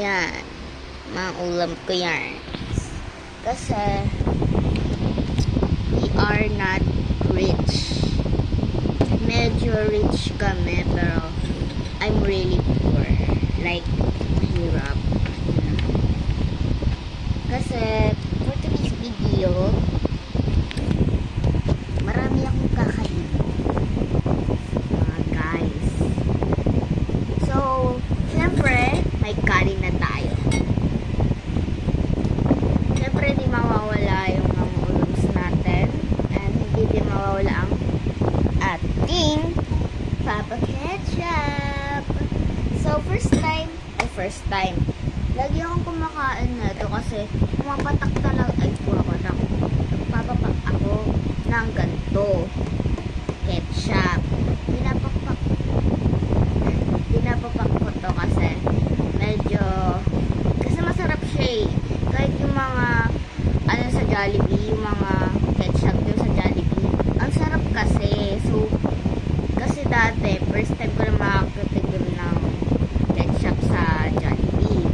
Yan. Mga ulam ko yan. Kasi, we are not rich. Medyo rich kami, pero I'm really poor. Like, mahirap. Kasi, for today's video, marami akong kakainin. Guys. So, syempre, may kanin na tayo. Syempre, di mawawala yung mga ulams natin. And hindi din mawawala ang ating Papa Ketchup. So, first time. Lagi akong kumakain na ito kasi pumapatak talaga. Ay, pumapatak. Nagpapapak ako ng ganito. Ketchup. Pinapapak ko to kasi medyo kasi masarap siya eh. Kahit yung mga ano sa Jollibee, yung mga ketchup yung sa Jollibee, ang sarap kasi. So, kasi dati, first time ko na makakatigim ng ketchup sa Jollibee.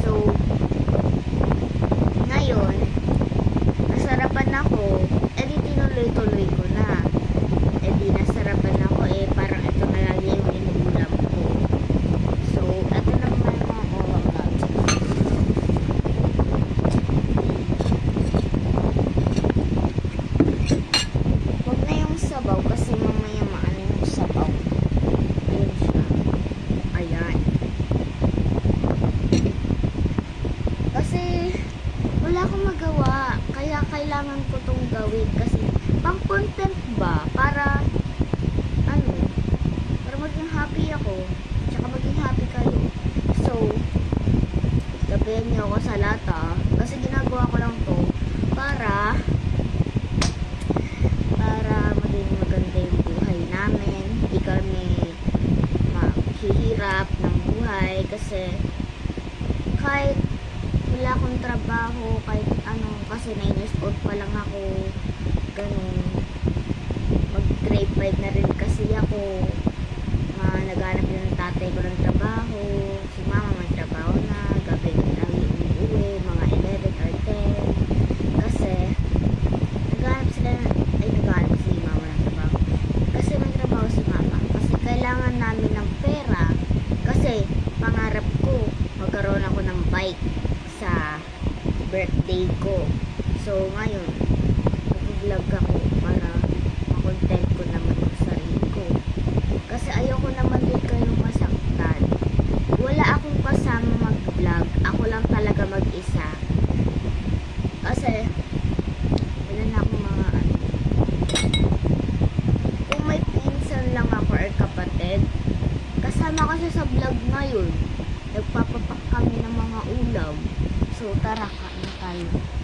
So, ngayon, nasarapan ako, edi tinuloy-tuloy ko na. Edi nasarapan ako parang ito na lagi yung inuulam ko. So, ito naman yung mga ulam natin. Huwag na yung sabaw kasi mamaya maano yung sabaw. Ayun siya. Ayan. Kasi, wala akong magawa. Kaya kailangan ko tong gawin kasi pang content ba? Para maging happy ako. Tsaka maging happy kayo. So, gabayan niyo ako sa lata. Kasi ginagawa ko lang to para maging maganda yung buhay namin. Hindi kami maghihirap ng buhay. Kasi kahit wala akong trabaho, kahit ano, kasi 9 years old pa lang ako, ganun. Mag-grade 5 na rin kasi ako. Naghanap din ng tatay ko ng trabaho. Si mama may trabaho na. Gabi na lang yung uuwi. Mga 11 or 10. Kasi, naghanap si mama ng trabaho. Kasi may trabaho si mama. Kasi kailangan namin ng pera. Kasi, pangarap ko, magkaroon ako ng bike sa birthday ko. So, ngayon, mag-vlog ako para makontent ko naman yung sarili ko. Kasi ayoko naman din kayong masaktan. Wala akong kasama mag-vlog. Ako lang talaga mag-isa. Kasi, wala na akong mga kung may pinsan lang ako or kapatid, kasama kasi sa vlog ngayon. Nagpapapak kami ng mga ulam. So, tara, kain tayo.